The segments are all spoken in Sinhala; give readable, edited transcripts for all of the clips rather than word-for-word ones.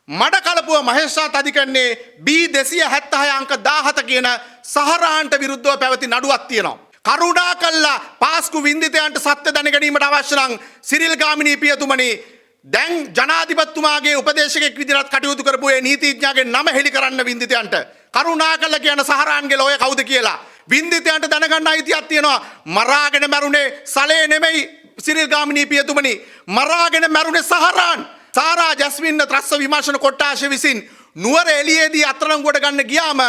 මඩ කලපුව මහේස්ත්‍රාත් අධිකරණයේ B276 අංක 17 කියන සහරාන්ට විරුද්ධව පැවති නඩුවක් තියෙනවා. කරුණා කළා පාස්කු වින්දිතයන්ට සත්‍ය දැන ගැනීමට අවශ්‍ය නම් සිරිල් ගාමිණී පියතුමනි දැන් ජනාධිපතිතුමාගේ උපදේශකෙක් විදිහට කටයුතු කරපු ඒ නීතිඥයාගේ නම හෙළි කරන්න වින්දිතයන්ට කරුණා කළා කියන සහරාන්ගේ ලෝය කවුද කියලා වින්දිතයන්ට දැනගන්න අයිතියක් තියෙනවා. මරාගෙන මැරුණේ සලේ නෙමෙයි සිරිල් ගාමිණී පියතුමනි, මරාගෙන මැරුණේ සහරාන්. සාරා ජස්මින් ත්‍රස්ස විමර්ශන කොට්ටාශය විසින් නුවර එළියේදී අත්අඩංගුවට ගන්න ගියාම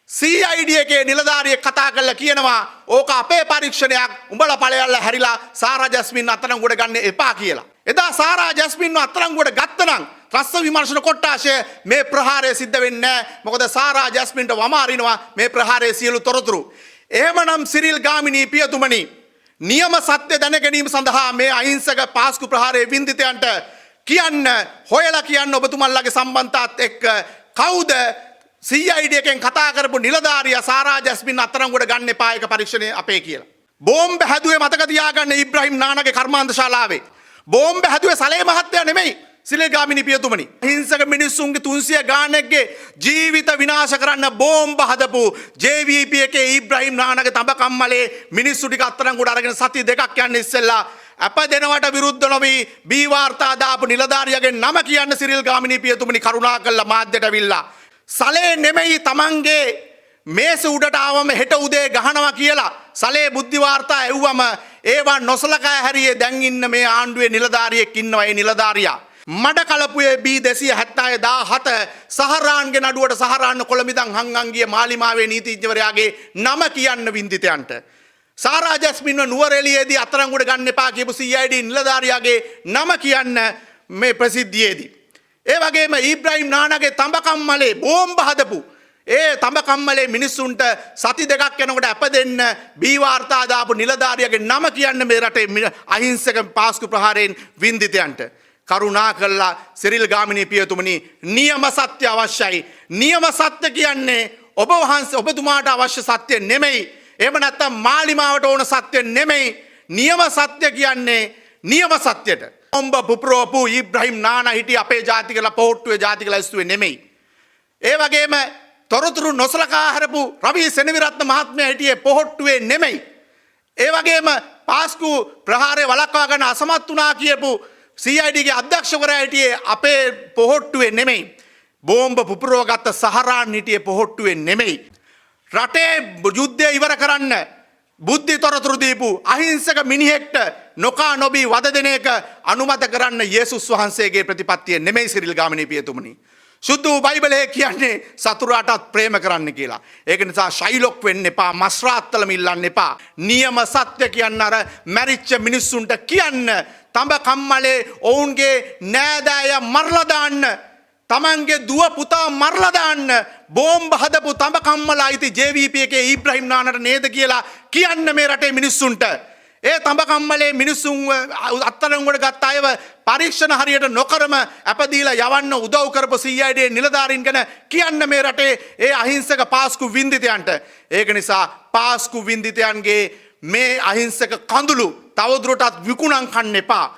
CID එකේ නිලධාරියෙක් කතා කරලා කියනවා ඕක අපේ පරීක්ෂණයක්, උඹලා ඵලයල්ලා හැරිලා සාරා ජස්මින් අත්අඩංගුවට ගන්න එපා කියලා. එදා සාරා ජස්මින්ව අත්අඩංගුවට ගත්තනම් ත්‍රස්ස විමර්ශන කොට්ටාශය මේ ප්‍රහාරය සිද්ධ වෙන්නේ නැහැ. මොකද සාරා ජස්මින්ට වම අරිනවා මේ ප්‍රහාරයේ සියලු තොරතුරු. එහෙමනම් සිරිල් ගාමිණී පියතුමනි නියම සත්‍ය දැන ගැනීම සඳහා මේ අහිංසක පාස්කු ප්‍රහාරයේ වින්දිතයන්ට කියන්න හොයලා කියන්න ඔබතුමන්ලගේ සම්බන්ධතාවත් එක්ක කවුද CID එකෙන් කතා කරපු නිලධාරියා සාරා ජස්මින් අත්අඩංගුවට ගන්න එපා ඒක පරීක්ෂණය අපේ කියලා. බෝම්බ හැදුවේ මතක තියාගන්න ඉබ්‍රහීම් නානාගේ කර්මාන්ත ශාලාවේ. බෝම්බ හැදුවේ සලේ මහත්තයා නෙමෙයි සිරිල් ගාමිණී පියතුමනි. හිංසක මිනිස්සුන්ගේ 300 ගාණක්ගේ ජීවිත විනාශ කරන්න බෝම්බ හදපු JVP එකේ ඉබ්‍රහීම් නානාගේ තඹ කම්මලේ මිනිස්සු ටික අත්අඩංගුවට අරගෙන සති දෙකක් යන්න ඉස්සෙල්ලා අප දෙනවට විරුද්ධ නොවී බී වාර්තා දාපු නිලධාරියාගේ නම කියන්න සිරිල් ගාමිණී පියතුමනි කරුණා කළා මාධ්‍යට අවිල්ලා. සලේ නෙමෙයි තමන්ගේ මේස උඩට ආවම හෙට උදේ ගහනවා කියලා සලේ බුද්ධි වාර්තා එව්වම ඒවා නොසලකා හැරියේ දැන් ඉන්න මේ ආණ්ඩුවේ නිලධාරියෙක් ඉන්නවා. ඒ නිලධාරියා මඩ කලපුවේ B277 සහරාන්ගේ නඩුවට සහරාන්න කොළඹිදන් හංගංගිය මාලිමාවේ නීතිඥවරයාගේ නම කියන්න වින්දිතයන්ට. සාරා ජස්මින්ව නුවර එළියේදී අත්අඩංගුවට ගන්න එපා කියපු CID නිලධාරියාගේ නම කියන්න මේ ප්‍රසිද්ධියේදී. ඒ වගේම ඉබ්‍රහීම් නානාගේ තඹ කම්මලේ බෝම්බ හදපු ඒ තඹ කම්මලේ මිනිස්සුන්ට සති දෙකක් යනකොට අප දෙන්න බී වාර්තා දාපු නිලධාරියාගේ නම කියන්න මේ රටේ අහිංසක පාස්කු ප්‍රහාරයෙන් වින්දිතයන්ට. කරුණා කළා සිරිල් ගාමිණී පියතුමනි නියම සත්‍ය අවශ්‍යයි. නියම සත්‍ය කියන්නේ ඔබ වහන්සේ ඔබතුමාට අවශ්‍ය සත්‍ය නෙමෙයි. එහෙම නැත්නම් මාලිමාවට ඕන සත්‍ය නෙමෙයි. නියම සත්‍ය කියන්නේ නියම සත්‍යයට. බෝම්බ පුපුරවපු ඉබ්‍රහීම් නානා හිටිය අපේ ජාතිකලා පොහොට්ටුවේ ජාතිකලා ඉස්තුවේ නෙමෙයි. ඒ වගේම තොරතුරු නොසලකා හරපු රවි සෙනවිරත්න මහත්මයා හිටියේ පොහොට්ටුවේ නෙමෙයි. ඒ වගේම පාස්කු ප්‍රහාරය වළක්වා ගන්න අසමත් වුණා කියපු CID ගේ අධ්‍යක්ෂකවරයා හිටියේ අපේ පොහොට්ටුවේ නෙමෙයි. බෝම්බ පුපුරවගත්ත සහරාන් හිටියේ පොහොට්ටුවේ නෙමෙයි. රටේ යුද්ධය ඉවර කරන්න බුද්ධි තොරතුරු දීපු අහිංසක මිනිහෙක්ට නොකා නොබී වද දෙන එක අනුමත කරන්න යේසුස් වහන්සේගේ ප්‍රතිපත්තිය නෙමෙයි සිරිල් ගාමිණී පියතුමනි. සුදු බයිබලයේ කියන්නේ සතුරාටත් ප්‍රේම කරන්න කියලා. ඒක නිසා ශෛලොක් වෙන්න එපා, මස්රාත්තලම ඉල්ලන්න එපා. නියම සත්‍ය කියන්න අර මැරිච්ච මිනිස්සුන්ට කියන්න. තඹ කම්මලේ ඔවුන්ගේ නෑදෑය මරලා දාන්න. තමන්ගේ දුව පුතා මරලා දාන්න. බෝම්බ හදපු තඹ කම්මලා අයිති JVP එකේ ඉබ්‍රහීම් නානට නේද කියලා කියන්න මේ රටේ මිනිස්සුන්ට. ඒ තඹ කම්මලේ මිනිස්සුන් අත්අඩංගුවට ගත්ත අයව පරීක්ෂණ හරියට නොකරම අපදීලා යවන්න උදව් කරපු CID නිලධාරීන් ගැන කියන්න මේ රටේ ඒ අහිංසක පාස්කු වින්දිතයන්ට. ඒක නිසා පාස්කු වින්දිතයන්ගේ මේ අහිංසක කඳුළු තවදුරටත් විකුණන් කන්න එපා.